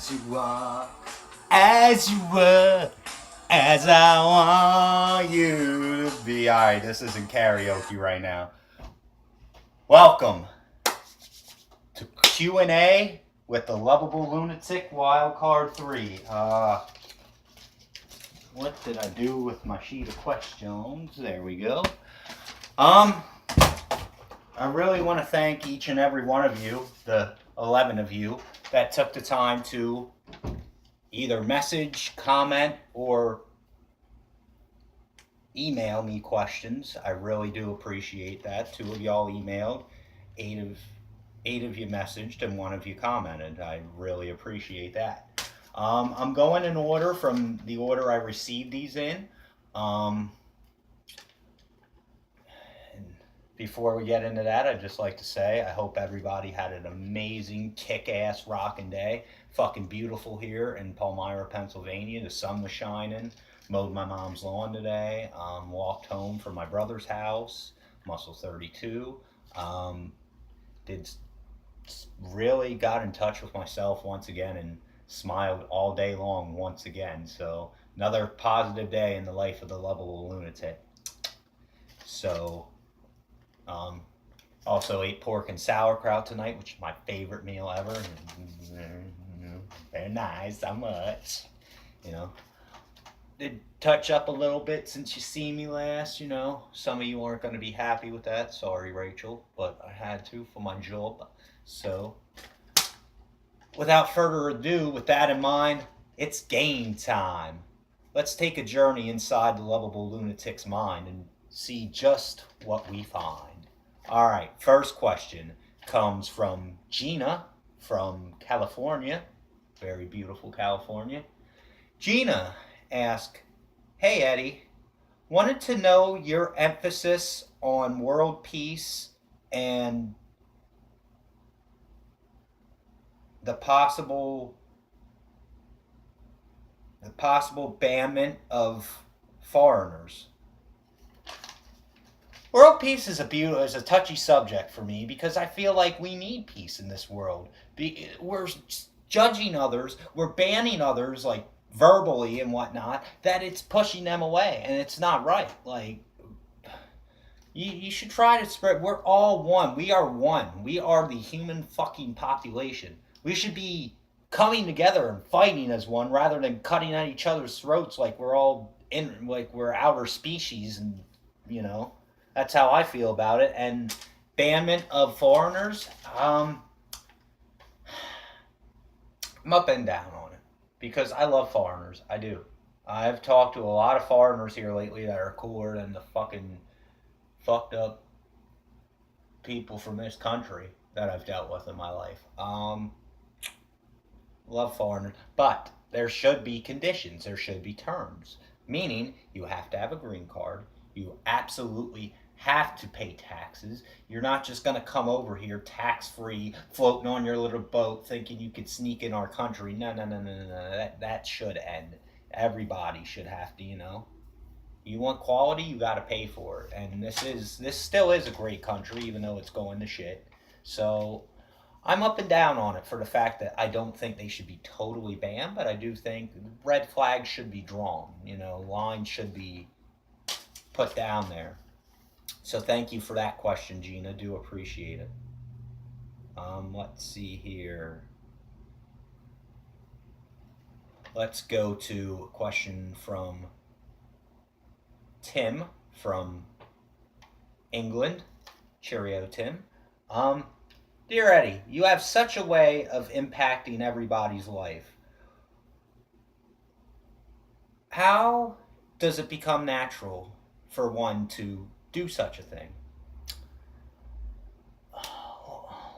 As you are, as you were, as I want you to be. Alright, this isn't karaoke right now. Welcome to Q&A with the Loveable Lunatic Wildcard 3. What did I do with my sheet of questions? There we go. I really want to thank each and every one of you, the 11 of you, that took the time to either message, comment, or email me questions. I really do appreciate that. 2 of y'all emailed, 8 of you messaged, and 1 of you commented. I really appreciate that. I'm going in order from the order I received these in. And before we get into that, I'd just like to say I hope everybody had an amazing, kick-ass, rocking day. Fucking beautiful here in Palmyra, Pennsylvania. The sun was shining. Mowed my mom's lawn today. Walked home from my brother's house, Muscle 32. Did really got in touch with myself once again and smiled all day long once again. So another positive day in the life of the Loveable Lunatic. So, also ate pork and sauerkraut tonight, which is my favorite meal ever. Very nice, how much? You know, did touch up a little bit since you see me last. You know, some of you aren't going to be happy with that. Sorry, Rachel, but I had to for my job. So, without further ado, with that in mind, it's game time. Let's take a journey inside the Loveable Lunatic's mind and see just what we find. All right, first question comes from Gina from California. Very beautiful California. Gina asked, "Hey Eddie, wanted to know your emphasis on world peace and the possible banment of foreigners." World peace is a touchy subject for me because I feel like we need peace in this world. We're judging others, we're banning others like verbally and whatnot, that it's pushing them away, and it's not right. Like, you should try to spread. We're all one. We are one. We are the human fucking population. We should be coming together and fighting as one rather than cutting at each other's throats like we're all like we're outer species. And you know, that's how I feel about it. And banment of foreigners, I'm up and down on it because I love foreigners. I do. I've talked to a lot of foreigners here lately that are cooler than the fucking fucked up people from this country that I've dealt with in my life. Love foreigners, but there should be conditions. There should be terms. Meaning, you have to have a green card. You absolutely have to pay taxes. You're not just going to come over here tax free, floating on your little boat, thinking you could sneak in our country. No, no, no, no, no, no. That should end. Everybody should have to, you know. You want quality, you got to pay for it. And this still is a great country, even though it's going to shit. So I'm up and down on it for the fact that I don't think they should be totally banned, but I do think red flags should be drawn. You know, lines should be put down there. So thank you for that question, Gina. Do appreciate it. Let's see here. Let's go to a question from Tim from England. Cheerio, Tim. Dear Eddie, you have such a way of impacting everybody's life. How does it become natural for one to do such a thing?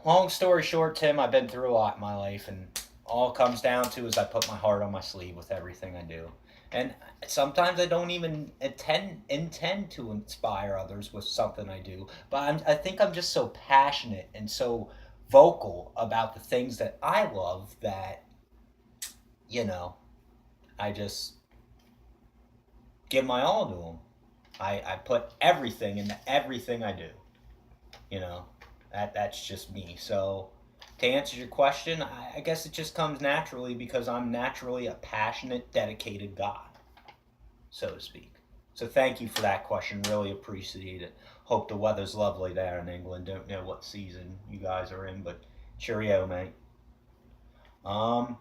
Long story short, Tim, I've been through a lot in my life, and all it comes down to is I put my heart on my sleeve with everything I do. And sometimes I don't even intend to inspire others with something I do, but I think I'm just so passionate and so vocal about the things that I love that, you know, I just give my all to them. I put everything into everything I do. You know, that's just me. So To answer your question, I guess it just comes naturally because I'm naturally a passionate, dedicated guy, so to speak. So thank you for that question. Really appreciate it. Hope the weather's lovely there in England. Don't know what season you guys are in, but cheerio, mate. Um,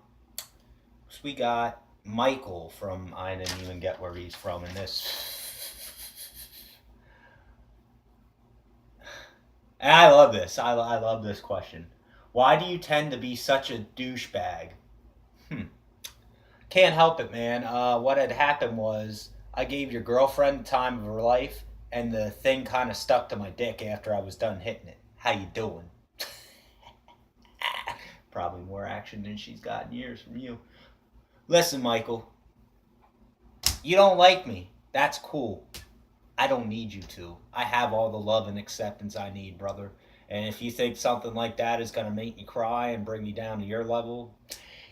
so we got Michael from, I didn't even get where he's from in this. And I love this. I love this question. Why do you tend to be such a douchebag? Hmm. Can't help it, man. What had happened was I gave your girlfriend the time of her life, and the thing kind of stuck to my dick after I was done hitting it. How you doing? Probably more action than she's got in years from you. Listen, Michael, you don't like me. That's cool. I don't need you to. I have all the love and acceptance I need, brother. And if you think something like that is going to make me cry and bring me down to your level,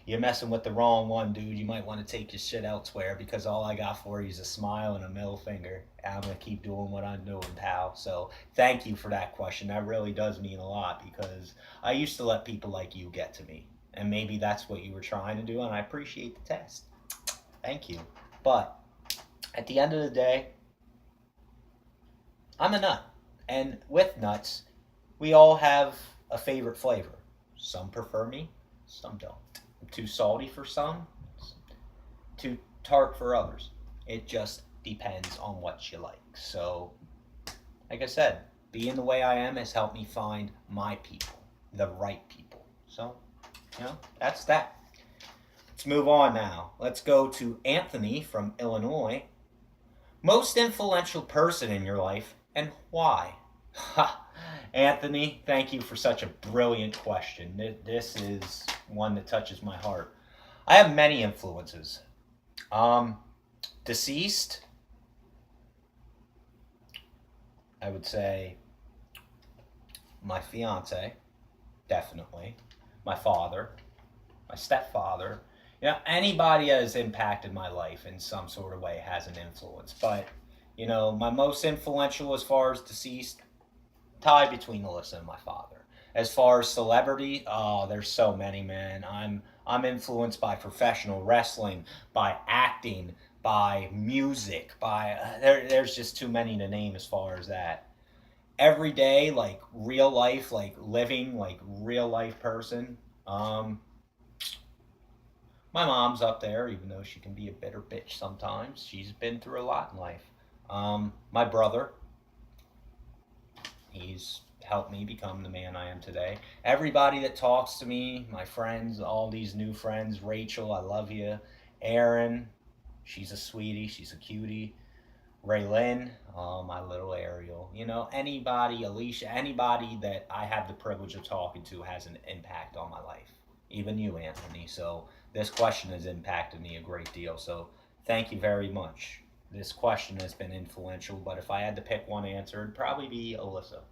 you're messing with the wrong one, dude. You might want to take your shit elsewhere because all I got for you is a smile and a middle finger. And I'm going to keep doing what I'm doing, pal. So thank you for that question. That really does mean a lot because I used to let people like you get to me. And maybe that's what you were trying to do, and I appreciate the test. Thank you. But at the end of the day, I'm a nut. And with nuts, we all have a favorite flavor. Some prefer me, some don't. I'm too salty for some, too tart for others. It just depends on what you like. So, like I said, being the way I am has helped me find my people, the right people. So, that's that. Let's move on now. Let's go to Anthony from Illinois. Most influential person in your life and why? Ha! Anthony, thank you for such a brilliant question. This is one that touches my heart. I have many influences. Um, Deceased, I would say my fiance, definitely. My father, my stepfather. Anybody that has impacted my life in some sort of way has an influence. But, my most influential as far as deceased, tie between Alyssa and my father. As far as celebrity, oh, there's so many, man. I'm influenced by professional wrestling, by acting, by music, by there's just too many to name as far as that. Every day, like real life, like living, like real life person. Um, my mom's up there, even though she can be a bitter bitch sometimes. She's been through a lot in life. My brother, he's helped me become the man I am today. Everybody that talks to me, my friends, all these new friends, Rachel, I love you. Erin, she's a sweetie, she's a cutie. Raylyn, my little Ariel. Anybody, Alicia, anybody that I have the privilege of talking to has an impact on my life. Even you, Anthony. So this question has impacted me a great deal. So thank you very much. This question has been influential, but if I had to pick one answer, it'd probably be Alyssa.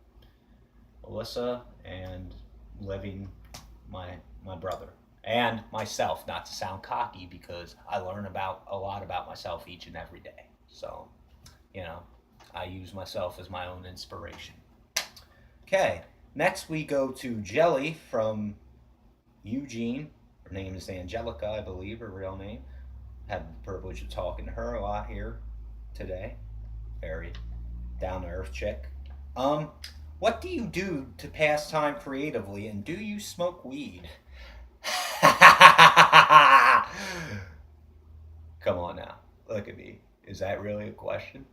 Alyssa and living my brother and myself. Not to sound cocky, because I learn about a lot about myself each and every day. So, I use myself as my own inspiration. Okay, next we go to Jelly from Eugene. Her name is Angelica, I believe, her real name. Had the privilege of talking to her a lot here today. Very down to earth chick. What do you do to pass time creatively, and do you smoke weed? Come on now, look at me. Is that really a question?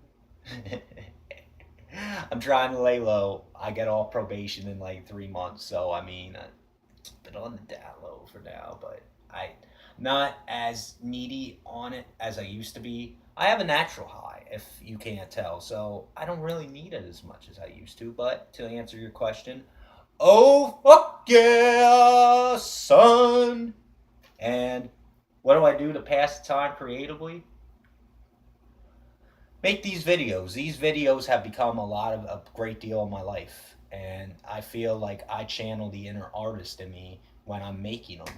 I'm trying to lay low. I get off probation in like 3 months, so I mean, I've been on the down low for now, but I'm not as needy on it as I used to be. I have a natural high, if you can't tell, so I don't really need it as much as I used to. But to answer your question, oh fuck yeah, son! And what do I do to pass the time creatively? Make these videos. These videos have become a great deal of my life, and I feel like I channel the inner artist in me when I'm making them,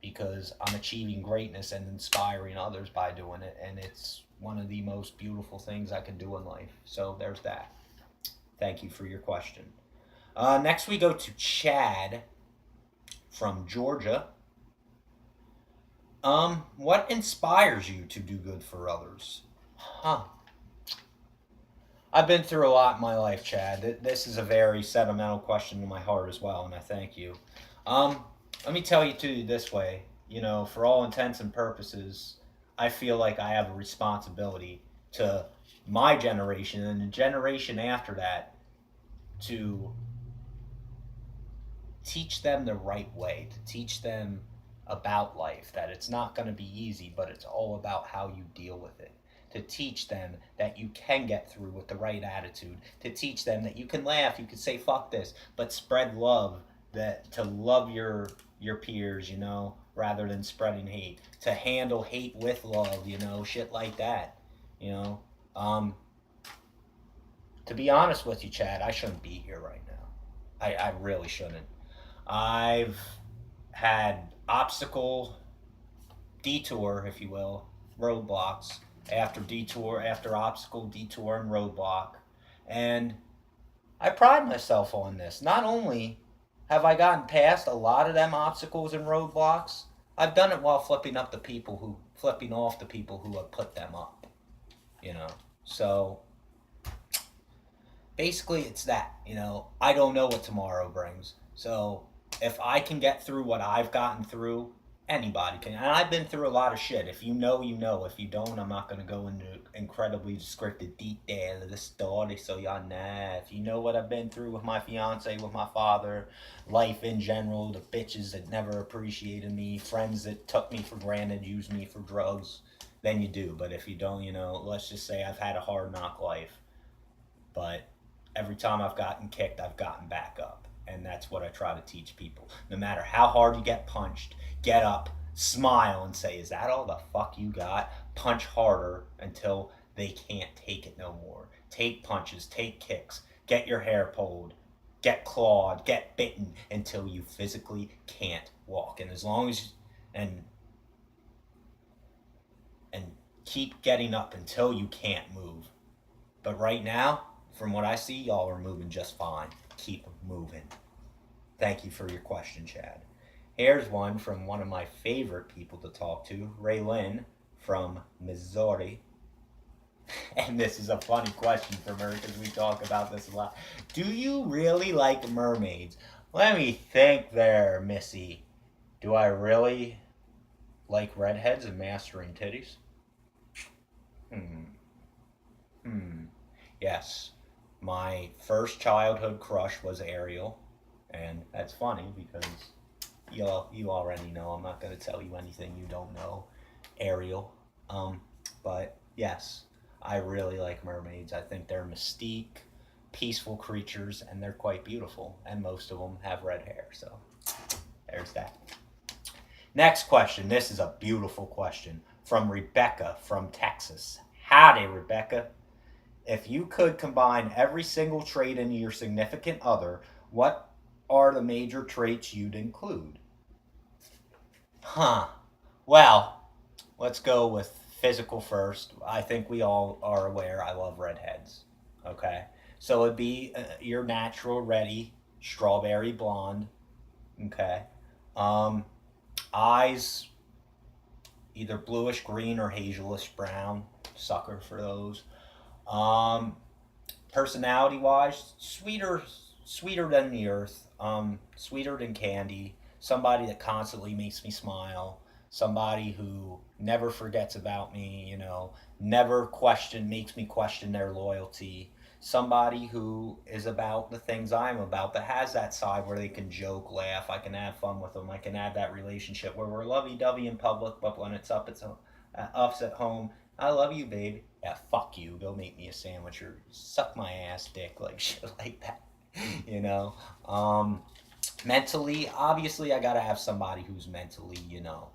because I'm achieving greatness and inspiring others by doing it, and it's one of the most beautiful things I can do in life. So there's that. Thank you for your question. Next we go to Chad from Georgia. What inspires you to do good for others? Huh. I've been through a lot in my life, Chad. This is a very sentimental question to my heart as well, and I thank you. Um, Let me tell you to you this way. You know, for all intents and purposes, I feel like I have a responsibility to my generation and the generation after that to teach them the right way, to teach them about life, that it's not going to be easy, but it's all about how you deal with it. To teach them that you can get through with the right attitude. To teach them that you can laugh, you can say fuck this, but spread love. That to love your peers, you know, rather than spreading hate. To handle hate with love, you know, shit like that. You know, um, to be honest with you, Chad, I shouldn't be here right now. I really shouldn't. I've had obstacle, detour, if you will, roadblocks after detour, after obstacle, detour, and roadblock. And I pride myself on this. Not only have I gotten past a lot of them obstacles and roadblocks, I've done it while flipping off the people who have put them up. You know, so basically it's that. You know, I don't know what tomorrow brings. So if I can get through what I've gotten through, anybody can. And I've been through a lot of shit. If you know, you know. If you don't, I'm not going to go into incredibly descriptive detail of the story so y'all know. If you know what I've been through with my fiance, with my father, life in general, the bitches that never appreciated me, friends that took me for granted, used me for drugs, then you do. But if you don't, you know, let's just say I've had a hard knock life. But every time I've gotten kicked, I've gotten back up. And that's what I try to teach people. No matter how hard you get punched, get up, smile, and say, "Is that all the fuck you got?" Punch harder until they can't take it no more. Take punches, take kicks, get your hair pulled, get clawed, get bitten until you physically can't walk. And as long as and and keep getting up until you can't move. But right now, from what I see, y'all are moving just fine. Keep moving. Thank you for your question, Chad. Here's one from one of my favorite people to talk to, Ray Lynn from Missouri. And this is a funny question from her because we talk about this a lot. Do you really like mermaids? Let me think there, Missy. Do I really like redheads and mastering titties? Hmm. Hmm. Yes. My first childhood crush was Ariel. And that's funny because you already know. I'm not going to tell you anything you don't know, Ariel. Um, but yes, I really like mermaids. I think they're mystique, peaceful creatures, and they're quite beautiful. And most of them have red hair. So there's that. Next question. This is a beautiful question from Rebecca from Texas. Howdy, Rebecca. If you could combine every single trait in your significant other, what are the major traits you'd include? Huh. Well, let's go with physical first. I think we all are aware I love redheads. Okay. So it'd be your natural ready strawberry blonde. Okay. Um, Eyes either bluish green or hazelish brown. Sucker for those. Um, Personality wise, sweeter than the earth, sweeter than candy. Somebody that constantly makes me smile. Somebody who never forgets about me. You know, never makes me question their loyalty. Somebody who is about the things I'm about, that has that side where they can joke, laugh. I can have fun with them. I can have that relationship where we're lovey dovey in public, but when it's us at home, I love you, babe. Yeah, fuck you. Go make me a sandwich or suck my ass dick, like shit like that. You know? Um, Mentally, obviously, I gotta have somebody who's mentally, you know,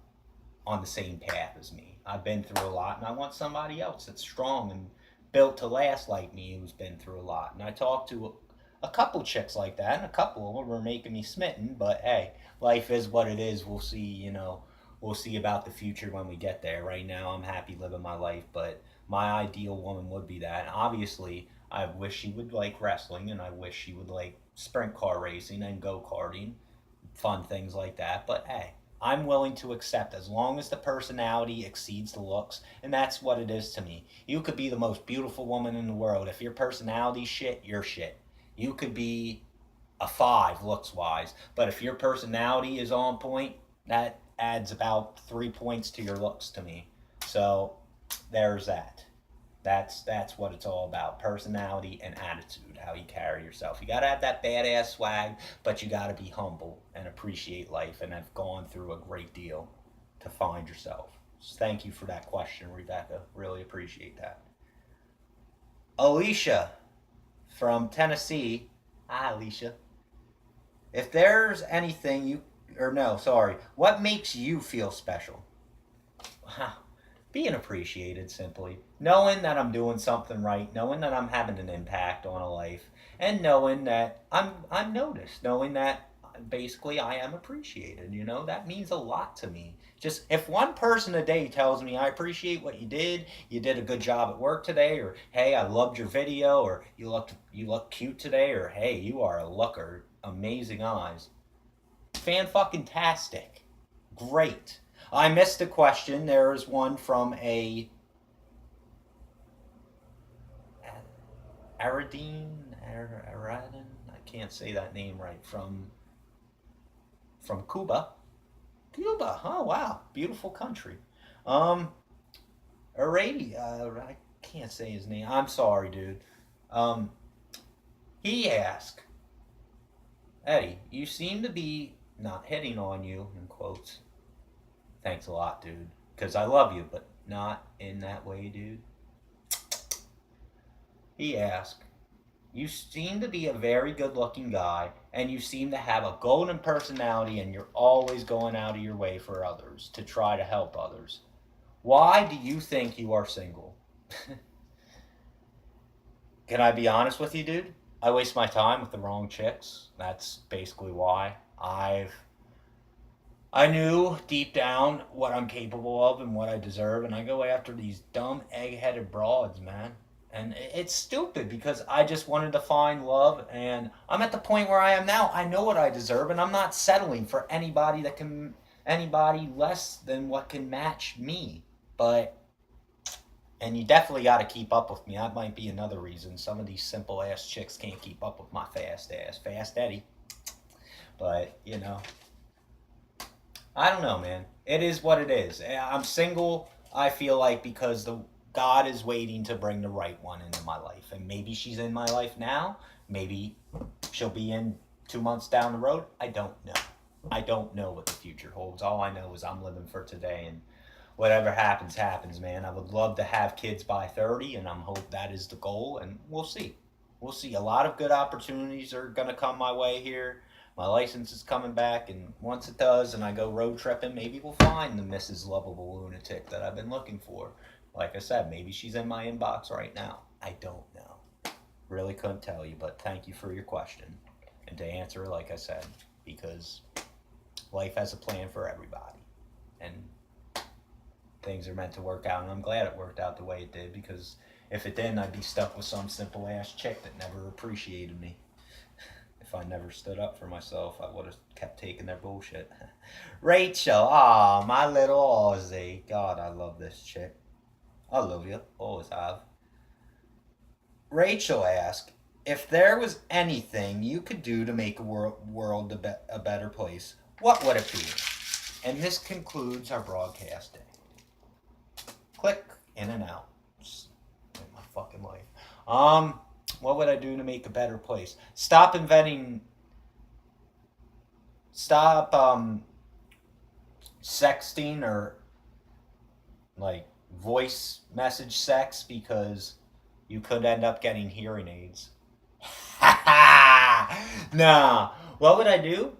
on the same path as me. I've been through a lot, and I want somebody else that's strong and built to last like me who's been through a lot. And I talked to a couple chicks like that, and a couple of them were making me smitten, but hey, life is what it is. We'll see, you know, we'll see about the future when we get there. Right now, I'm happy living my life, but my ideal woman would be that. And obviously, I wish she would like wrestling, and I wish she would like sprint car racing and go karting. fun things like that. But hey, I'm willing to accept as long as the personality exceeds the looks, and that's what it is to me. You could be the most beautiful woman in the world. If your personality shit, you're shit. You could be a 5 looks wise, but if your personality is on point, that adds about 3 points to your looks to me. So there's that. That's what it's all about. Personality and attitude, how you carry yourself. You gotta have that badass swag, but you gotta be humble and appreciate life and have gone through a great deal to find yourself. So thank you for that question, Rebecca. Really appreciate that. Alicia from Tennessee. Hi, Alicia. If there's anything you, or no, sorry, what makes you feel special? Wow. Being appreciated, simply. Knowing that I'm doing something right, knowing that I'm having an impact on a life, and knowing that I'm noticed, knowing that basically I am appreciated, that means a lot to me. Just if one person a day tells me I appreciate what you did a good job at work today, or hey, I loved your video, or you look cute today, or hey, you are a looker, amazing eyes. Fan fucking tastic. Great. I missed a question. There is one from a Aradin. I can't say that name right. From Cuba. Cuba. Oh wow, beautiful country. Um, I can't say his name. I'm sorry, dude. Um, he asked, Eddie, you seem to be not hitting on you in quotes. Thanks a lot, dude. Because I love you, but not in that way, dude. He asked, you seem to be a very good looking guy, and you seem to have a golden personality, and you're always going out of your way for others to try to help others. Why do you think you are single? Can I be honest with you, dude? I waste my time with the wrong chicks. That's basically why. I knew deep down what I'm capable of and what I deserve, and I go after these dumb egg-headed broads, man. And it's stupid because I just wanted to find love, and I'm at the point where I am now. I know what I deserve, and I'm not settling for anybody less than what can match me. But and you definitely got to keep up with me. That might be another reason some of these simple ass chicks can't keep up with my fast ass, fast Eddie. But I don't know, man. It is what it is. I'm single, I feel like, because the God is waiting to bring the right one into my life. And maybe she's in my life now. Maybe she'll be in 2 months down the road. I don't know. I don't know what the future holds. All I know is I'm living for today, and whatever happens, happens, man. I would love to have kids by 30, and I'm hope that is the goal, and we'll see. We'll see. A lot of good opportunities are going to come my way here. My license is coming back, and once it does and I go road tripping, maybe we'll find the Mrs. Loveable Lunatic that I've been looking for. Like I said, maybe she's in my inbox right now. I don't know. Really couldn't tell you, but thank you for your question. And to answer, like I said, because life has a plan for everybody. And things are meant to work out, and I'm glad it worked out the way it did, because if it didn't, I'd be stuck with some simple ass chick that never appreciated me. If I never stood up for myself, I would have kept taking their bullshit. Rachel, my little Aussie. God, I love this chick. I love you. Always have. Rachel asked, if there was anything you could do to make a world a better place, what would it be? And this concludes our broadcasting. Click in and out. Just like my fucking life. What would I do to make a better place? Stop sexting or like voice message sex, because you could end up getting hearing aids. Nah. What would I do?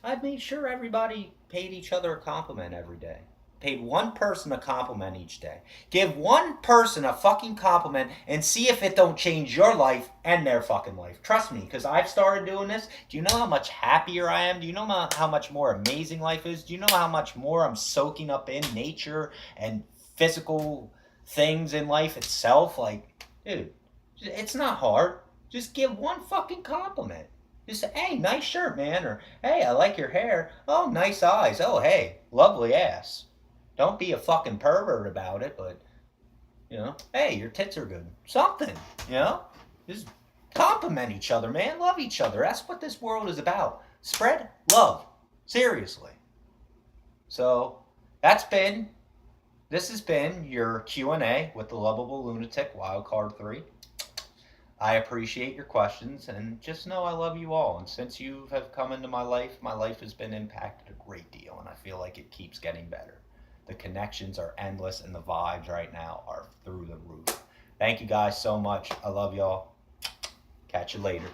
I'd make sure everybody paid each other a compliment every day. Paid one person a compliment each day. Give one person a fucking compliment and see if it don't change your life and their fucking life. Trust me, because I've started doing this. Do you know how much happier I am? Do you know how much more amazing life is? Do you know how much more I'm soaking up in nature and physical things in life itself? Like, dude, it's not hard. Just give one fucking compliment. Just say, hey, nice shirt, man. Or, hey, I like your hair. Oh, nice eyes. Oh, hey, lovely ass. Don't be a fucking pervert about it, but, hey, your tits are good. Something, you know? Just compliment each other, man. Love each other. That's what this world is about. Spread love. Seriously. So, this has been your Q&A with the Loveable Lunatic Wildcard 3. I appreciate your questions, and just know I love you all. And since you have come into my life has been impacted a great deal, and I feel like it keeps getting better. The connections are endless, and the vibes right now are through the roof. Thank you guys so much. I love y'all. Catch you later.